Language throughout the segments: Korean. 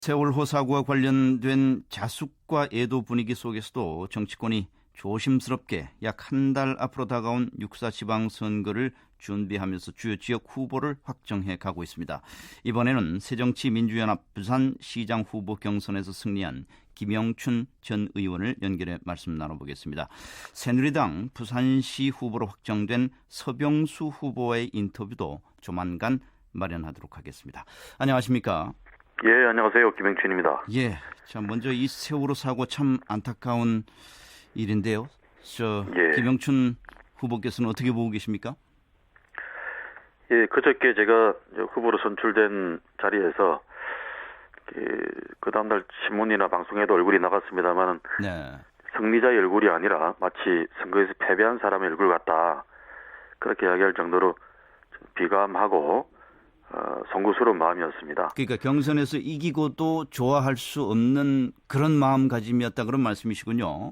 세월호 사고와 관련된 자숙과 애도 분위기 속에서도 정치권이 조심스럽게 약 한 달 앞으로 다가온 6.4 지방선거를 준비하면서 주요 지역 후보를 확정해 가고 있습니다. 이번에는 새정치민주연합 부산시장 후보 경선에서 승리한 김영춘 전 의원을 연결해 말씀 나눠보겠습니다. 새누리당 부산시 후보로 확정된 서병수 후보와의 인터뷰도 조만간 마련하도록 하겠습니다. 안녕하십니까? 예, 안녕하세요. 김영춘입니다. 예, 자 먼저 이 세월호 사고 참 안타까운 일인데요. 예. 김영춘 후보께서는 어떻게 보고 계십니까? 예, 그저께 제가 후보로 선출된 자리에서 그 다음날 신문이나 방송에도 얼굴이 나갔습니다만 네. 승리자의 얼굴이 아니라 마치 선거에서 패배한 사람의 얼굴 같다. 그렇게 이야기할 정도로 비감하고 송구스러운 마음이었습니다. 그러니까 경선에서 이기고도 좋아할 수 없는 그런 마음가짐이었다 그런 말씀이시군요.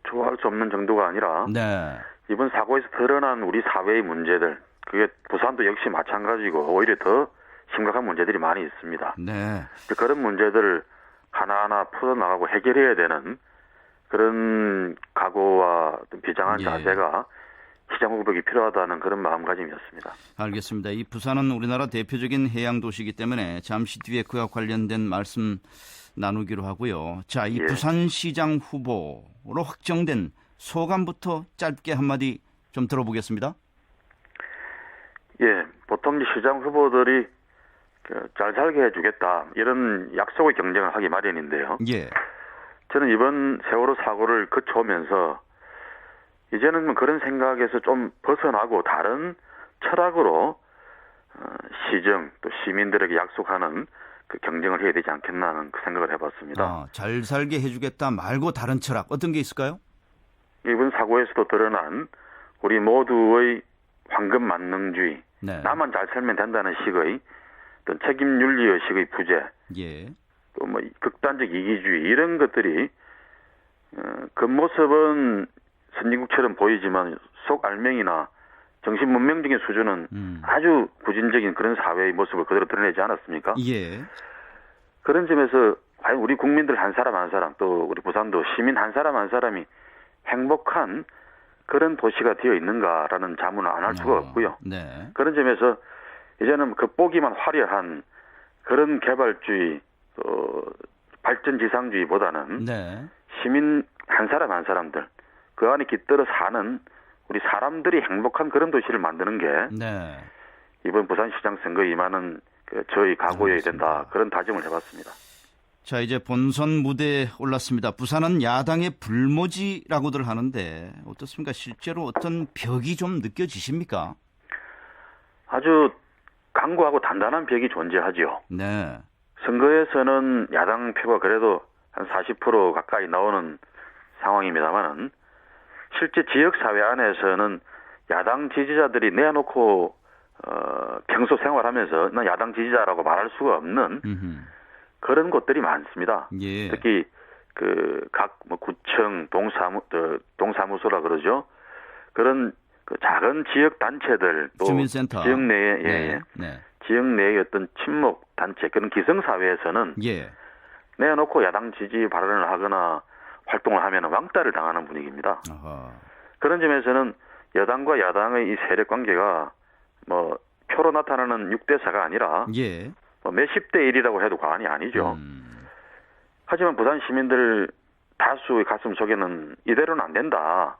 좋아할 수 없는 정도가 아니라 네. 이번 사고에서 드러난 우리 사회의 문제들, 그게 부산도 역시 마찬가지고 오히려 더 심각한 문제들이 많이 있습니다. 네. 그런 문제들을 하나하나 풀어나가고 해결해야 되는 그런 각오와 비장한 예. 자세가 시장 후보에게 필요하다는 그런 마음가짐이었습니다. 알겠습니다. 이 부산은 우리나라 대표적인 해양 도시이기 때문에 잠시 뒤에 그와 관련된 말씀 나누기로 하고요. 자, 이 예. 부산시장 후보로 확정된 소감부터 짧게 한마디 좀 들어보겠습니다. 예, 보통 시장 후보들이 잘 살게 해주겠다 이런 약속의 경쟁을 하기 마련인데요. 예. 저는 이번 세월호 사고를 거쳐오면서 이제는 그런 생각에서 좀 벗어나고 다른 철학으로 시정 또 시민들에게 약속하는 그 경쟁을 해야 되지 않겠나 하는 그 생각을 해봤습니다. 잘 살게 해주겠다 말고 다른 철학 어떤 게 있을까요? 이번 사고에서도 드러난 우리 모두의 황금 만능주의, 네. 나만 잘 살면 된다는 식의 어떤 책임 윤리 의식의 부재, 예. 또 뭐 극단적 이기주의 이런 것들이 겉모습은 선진국처럼 보이지만 속 알맹이나 정신 문명적인 수준은 아주 구진적인 그런 사회의 모습을 그대로 드러내지 않았습니까? 예. 그런 점에서 과연 우리 국민들 한 사람 한 사람 또 우리 부산도 시민 한 사람 한 사람이 행복한 그런 도시가 되어 있는가라는 자문을 안 할 수가 없고요. 네. 그런 점에서 이제는 겉보기만 화려한 그런 개발주의 또 발전지상주의보다는 네. 시민 한 사람 한 사람들 그 안에 깃들어 사는 우리 사람들이 행복한 그런 도시를 만드는 게 네. 이번 부산시장 선거에 임하는 저희 각오여야 된다. 그런 다짐을 해봤습니다. 자, 이제 본선 무대에 올랐습니다. 부산은 야당의 불모지라고들 하는데 어떻습니까? 실제로 어떤 벽이 좀 느껴지십니까? 아주 강고하고 단단한 벽이 존재하죠. 네. 선거에서는 야당 표가 그래도 한 40% 가까이 나오는 상황입니다만은 실제 지역사회 안에서는 야당 지지자들이 내놓고 평소 생활하면서 난 야당 지지자라고 말할 수가 없는 그런 곳들이 많습니다. 예. 특히 각 구청 동사무소라 그러죠. 그런 작은 지역 단체들 또 주민센터 지역 내에 네. 네. 지역 내의 어떤 친목 단체 그런 기성 사회에서는 예. 내놓고 야당 지지 발언을 하거나 활동을 하면 왕따를 당하는 분위기입니다. 아하. 그런 점에서는 여당과 야당의 이 세력 관계가 뭐 표로 나타나는 6대4가 아니라 예. 뭐 몇십 대 1이라고 해도 과언이 아니죠. 하지만 부산 시민들 다수의 가슴 속에는 이대로는 안 된다.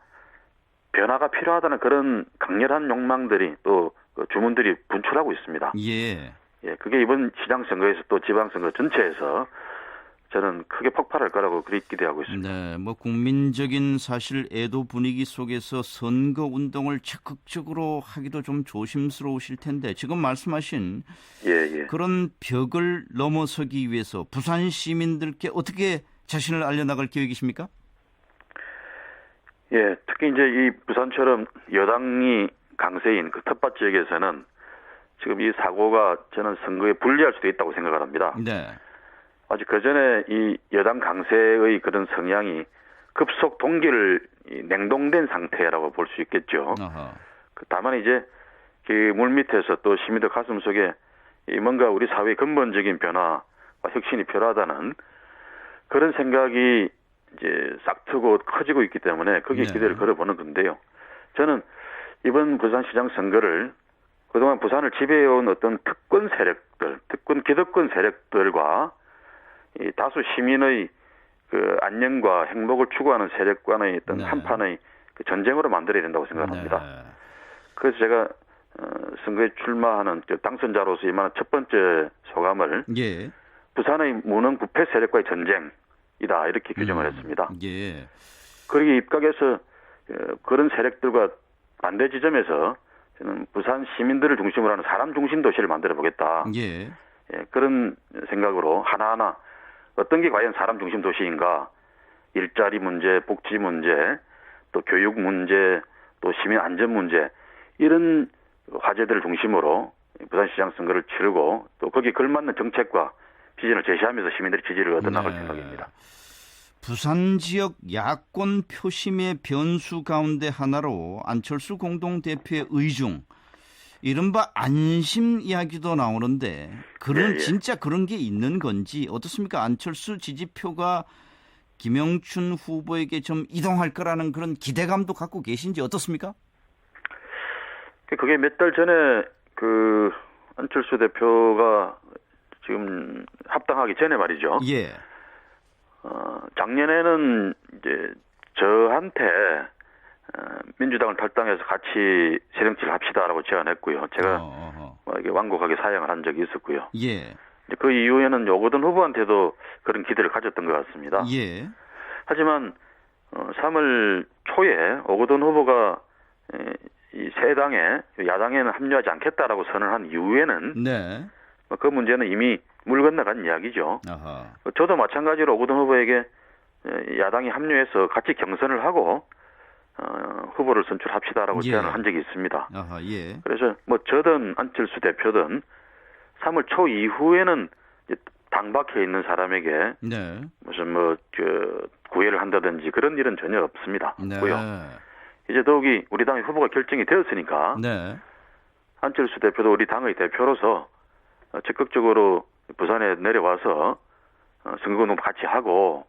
변화가 필요하다는 그런 강렬한 욕망들이 또 주문들이 분출하고 있습니다. 예. 예, 그게 이번 시장 선거에서 또 지방선거 전체에서 저는 크게 폭발할 거라고 그렇게 기대하고 있습니다. 네, 뭐 국민적인 사실 애도 분위기 속에서 선거 운동을 적극적으로 하기도 좀 조심스러우실 텐데 지금 말씀하신 예. 그런 벽을 넘어서기 위해서 부산 시민들께 어떻게 자신을 알려나갈 계획이십니까? 예, 특히 이제 이 부산처럼 여당이 강세인 그 텃밭 지역에서는 지금 이 사고가 저는 선거에 불리할 수도 있다고 생각을 합니다. 네. 아직 그 전에 이 여당 강세의 그런 성향이 급속 동기를 냉동된 상태라고 볼 수 있겠죠. 아하. 다만 이제 그 물밑에서 또 시민들 가슴 속에 뭔가 우리 사회의 근본적인 변화, 혁신이 필요하다는 그런 생각이 이제 싹트고 커지고 있기 때문에 거기에 네. 기대를 걸어보는 건데요. 저는 이번 부산시장 선거를 그동안 부산을 지배해온 어떤 특권 세력들, 기득권 세력들과 이 다수 시민의 그 안녕과 행복을 추구하는 세력과의 어떤 네. 한판의 그 전쟁으로 만들어야 된다고 생각합니다. 네. 그래서 제가 선거에 출마하는 당선자로서 이만한 첫 번째 소감을 예. 부산의 무능 부패 세력과의 전쟁이다 이렇게 규정을 했습니다. 예. 거기에 입각해서 그런 세력들과 반대 지점에서 저는 부산 시민들을 중심으로 하는 사람 중심 도시를 만들어 보겠다. 예. 예, 그런 생각으로 하나하나 어떤 게 과연 사람 중심 도시인가, 일자리 문제, 복지 문제, 또 교육 문제, 또 시민 안전 문제 이런 화제들을 중심으로 부산시장 선거를 치르고 또 거기에 걸맞는 정책과 비전을 제시하면서 시민들의 지지를 얻어나갈 생각입니다. 부산 지역 야권 표심의 변수 가운데 하나로 안철수 공동대표의 의중, 이른바 안심 이야기도 나오는데 그런 예. 진짜 그런 게 있는 건지 어떻습니까? 안철수 지지표가 김영춘 후보에게 좀 이동할 거라는 그런 기대감도 갖고 계신지 어떻습니까? 그게 몇 달 전에 그 안철수 대표가 지금 합당하기 전에 말이죠. 예. 작년에는 이제 저한테 민주당을 탈당해서 같이 세력질 합시다라고 제안했고요. 제가 이게 완곡하게 사양을 한 적이 있었고요. 예. 그 이후에는 오거돈 후보한테도 그런 기대를 가졌던 것 같습니다. 예. 하지만 3월 초에 오거돈 후보가 이 새 당에 야당에는 합류하지 않겠다라고 선언한 이후에는 네. 그 문제는 이미 물 건너간 이야기죠. 아하. 저도 마찬가지로 오거돈 후보에게 야당이 합류해서 같이 경선을 하고 후보를 선출합시다라고 예. 제안을 한 적이 있습니다. 아하. 예. 그래서 뭐 저든 안철수 대표든 3월 초 이후에는 이제 당박해 있는 사람에게 네. 무슨 구애를 한다든지 그런 일은 전혀 없습니다. 네. 없고요. 이제 더욱이 우리 당의 후보가 결정이 되었으니까 네. 안철수 대표도 우리 당의 대표로서 적극적으로 부산에 내려와서 선거운동 같이 하고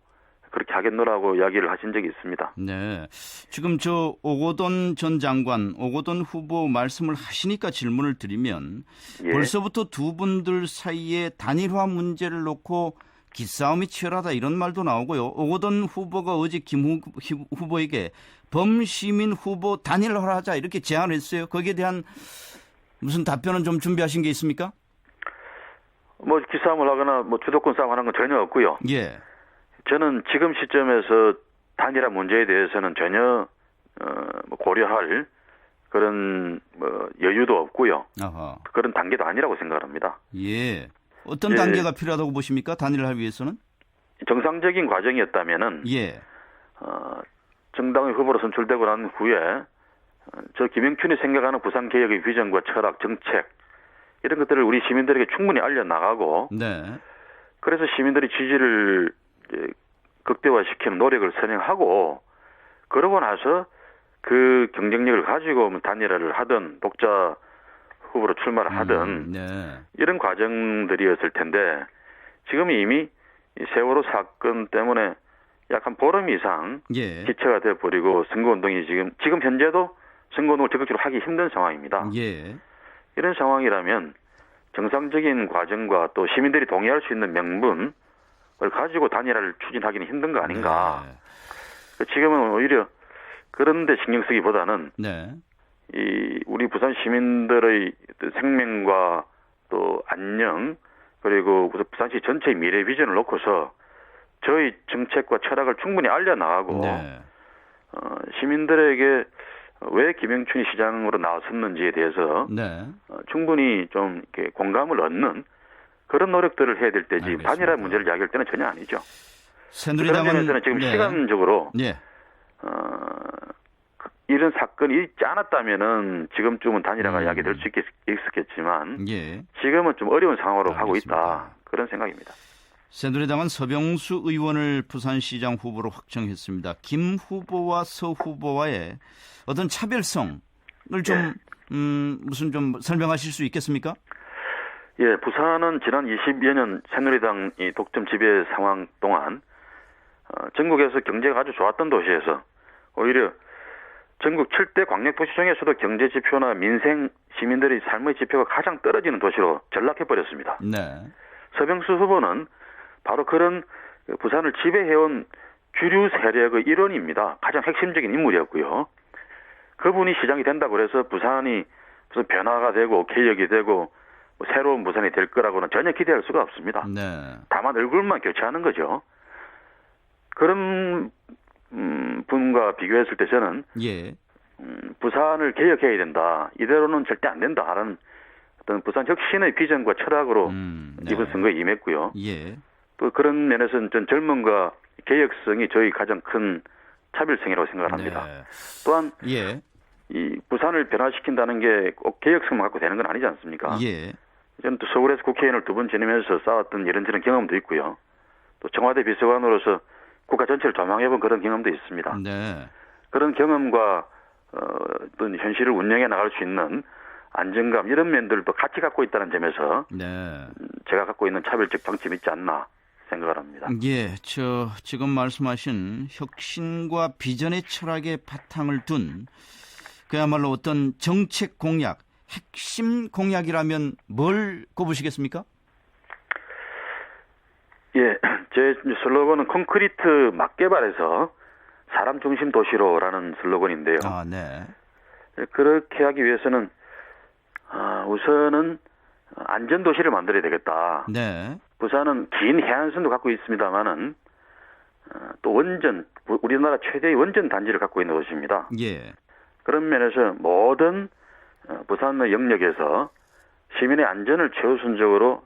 그렇게 하겠노라고 이야기를 하신 적이 있습니다. 네. 지금 저 오거돈 전 장관, 오거돈 후보 말씀을 하시니까 질문을 드리면 예. 벌써부터 두 분들 사이에 단일화 문제를 놓고 기싸움이 치열하다 이런 말도 나오고요. 오거돈 후보가 어제 김 후보에게 범시민 후보 단일화하자 이렇게 제안을 했어요. 거기에 대한 무슨 답변은 좀 준비하신 게 있습니까? 뭐 기싸움을 하거나 뭐 주도권 싸움 하는 건 전혀 없고요. 예. 저는 지금 시점에서 단일화 문제에 대해서는 전혀 뭐 고려할 그런 뭐 여유도 없고요. 아하. 그런 단계도 아니라고 생각합니다. 예. 어떤 예. 단계가 필요하다고 보십니까? 단일화를 위해서는? 정상적인 과정이었다면은 예. 정당의 후보로 선출되고 난 후에 저 김영춘이 생각하는 부산 개혁의 비전과 철학, 정책 이런 것들을 우리 시민들에게 충분히 알려나가고 네. 그래서 시민들의 지지를 이제 극대화시키는 노력을 선행하고 그러고 나서 그 경쟁력을 가지고 뭐 단일화를 하든 독자 후보로 출마를 하든 네. 이런 과정들이었을 텐데 지금 이미 이 세월호 사건 때문에 약 한 보름 이상 예. 기체가 되어버리고 선거운동이 지금 현재도 선거운동을 적극적으로 하기 힘든 상황입니다. 예. 이런 상황이라면 정상적인 과정과 또 시민들이 동의할 수 있는 명분을 가지고 단일화를 추진하기는 힘든 거 아닌가. 네. 지금은 오히려 그런 데 신경 쓰기보다는 네. 이 우리 부산 시민들의 생명과 또 안녕 그리고 부산시 전체의 미래 비전을 놓고서 저희 정책과 철학을 충분히 알려나가고 네. 시민들에게 왜 김영춘이 시장으로 나섰는지에 대해서 네. 충분히 좀 이렇게 공감을 얻는 그런 노력들을 해야 될 때지 알겠습니다. 단일화 문제를 이야기할 때는 전혀 아니죠. 그런 새누리당은 점에서는 지금 네. 시간적으로 예. 이런 사건이 있지 않았다면은 지금쯤은 단일화가 이야기될 수 있었겠지만 예. 지금은 좀 어려운 상황으로 가고 알겠습니다. 있다. 그런 생각입니다. 새누리당은 서병수 의원을 부산시장 후보로 확정했습니다. 김 후보와 서 후보와의 어떤 차별성을 좀 무슨 좀 설명하실 수 있겠습니까? 예, 부산은 지난 20여 년 새누리당이 독점 지배 상황 동안 전국에서 경제가 아주 좋았던 도시에서 오히려 전국 7대 광역도시 중에서도 경제 지표나 민생 시민들의 삶의 지표가 가장 떨어지는 도시로 전락해버렸습니다. 네. 서병수 후보는 바로 그런 부산을 지배해온 주류 세력의 일원입니다. 가장 핵심적인 인물이었고요. 그분이 시장이 된다고 해서 부산이 무슨 변화가 되고 개혁이 되고 뭐 새로운 부산이 될 거라고는 전혀 기대할 수가 없습니다. 네. 다만 얼굴만 교체하는 거죠. 그런 분과 비교했을 때 저는 예. 부산을 개혁해야 된다. 이대로는 절대 안 된다라는 어떤 부산 혁신의 비전과 철학으로 네. 이번 선거에 임했고요. 예. 또 그런 면에서는 전 젊음과 개혁성이 저희 가장 큰 차별성이라고 생각을 합니다. 네. 또한 예. 이 부산을 변화시킨다는 게 꼭 개혁성만 갖고 되는 건 아니지 않습니까? 예. 저는 또 서울에서 국회의원을 2번 지내면서 쌓았던 이런저런 경험도 있고요. 또 청와대 비서관으로서 국가 전체를 조망해본 그런 경험도 있습니다. 네. 그런 경험과 어떤 현실을 운영해 나갈 수 있는 안정감 이런 면들도 같이 갖고 있다는 점에서 네. 제가 갖고 있는 차별적 장점이 있지 않나 생각을 합니다. 예, 지금 말씀하신 혁신과 비전의 철학의 바탕을 둔 그야말로 어떤 정책 공약, 핵심 공약이라면 뭘 꼽으시겠습니까? 예, 제 슬로건은 콘크리트 막개발에서 사람 중심 도시로라는 슬로건인데요. 아, 네. 그렇게 하기 위해서는 우선은 안전 도시를 만들어야 되겠다. 네. 부산은 긴 해안선도 갖고 있습니다만은 또 우리나라 최대의 원전 단지를 갖고 있는 도시입니다. 예. 그런 면에서 모든 부산의 영역에서 시민의 안전을 최우선적으로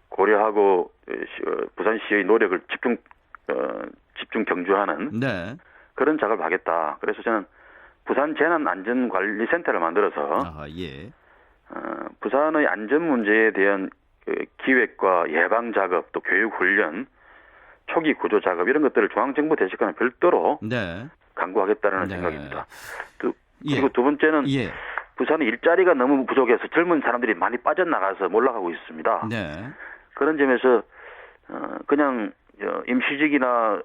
고려하고 부산시의 노력을 집중 경주하는 네. 그런 작업을 하겠다. 그래서 저는 부산 재난안전관리센터를 만들어서 아, 예. 부산의 안전 문제에 대한 기획과 예방 작업, 또 교육 훈련, 초기 구조 작업 이런 것들을 중앙정부 대책과는 별도로 네. 강구하겠다는 네. 생각입니다. 예. 그리고 두 번째는 예. 부산의 일자리가 너무 부족해서 젊은 사람들이 많이 빠져나가서 몰락하고 있습니다. 네. 그런 점에서 그냥 임시직이나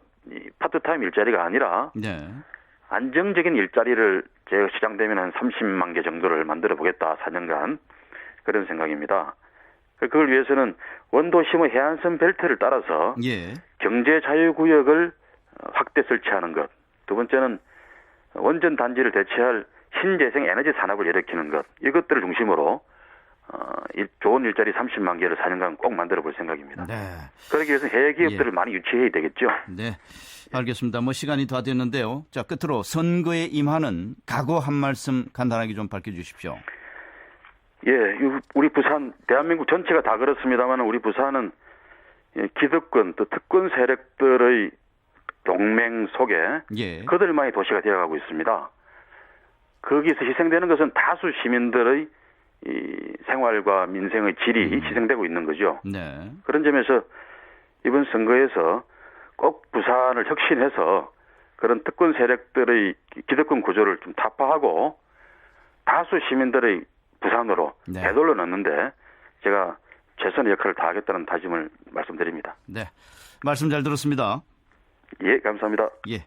파트타임 일자리가 아니라 네. 안정적인 일자리를 제가 시장되면 한 30만 개 정도를 만들어 보겠다. 4년간 그런 생각입니다. 그걸 위해서는 원도심의 해안선 벨트를 따라서 예. 경제 자유구역을 확대 설치하는 것. 두 번째는 원전 단지를 대체할 신재생 에너지 산업을 일으키는 것. 이것들을 중심으로 좋은 일자리 30만 개를 4년간 꼭 만들어 볼 생각입니다. 네. 그러기 위해서 해외 기업들을 많이 유치해야 되겠죠. 네. 알겠습니다. 시간이 다 됐는데요. 자, 끝으로 선거에 임하는 각오 한 말씀 간단하게 좀 밝혀주십시오. 예, 우리 부산, 대한민국 전체가 다 그렇습니다만 우리 부산은 기득권 또 특권 세력들의 동맹 속에 예. 그들만의 도시가 되어가고 있습니다. 거기서 희생되는 것은 다수 시민들의 이 생활과 민생의 질이 희생되고 있는 거죠. 네. 그런 점에서 이번 선거에서 꼭 부산을 혁신해서 그런 특권 세력들의 기득권 구조를 좀 타파하고 다수 시민들의 부산으로 네. 되돌려 넣는데 제가 최선의 역할을 다하겠다는 다짐을 말씀드립니다. 네. 말씀 잘 들었습니다. 예, 감사합니다. 예.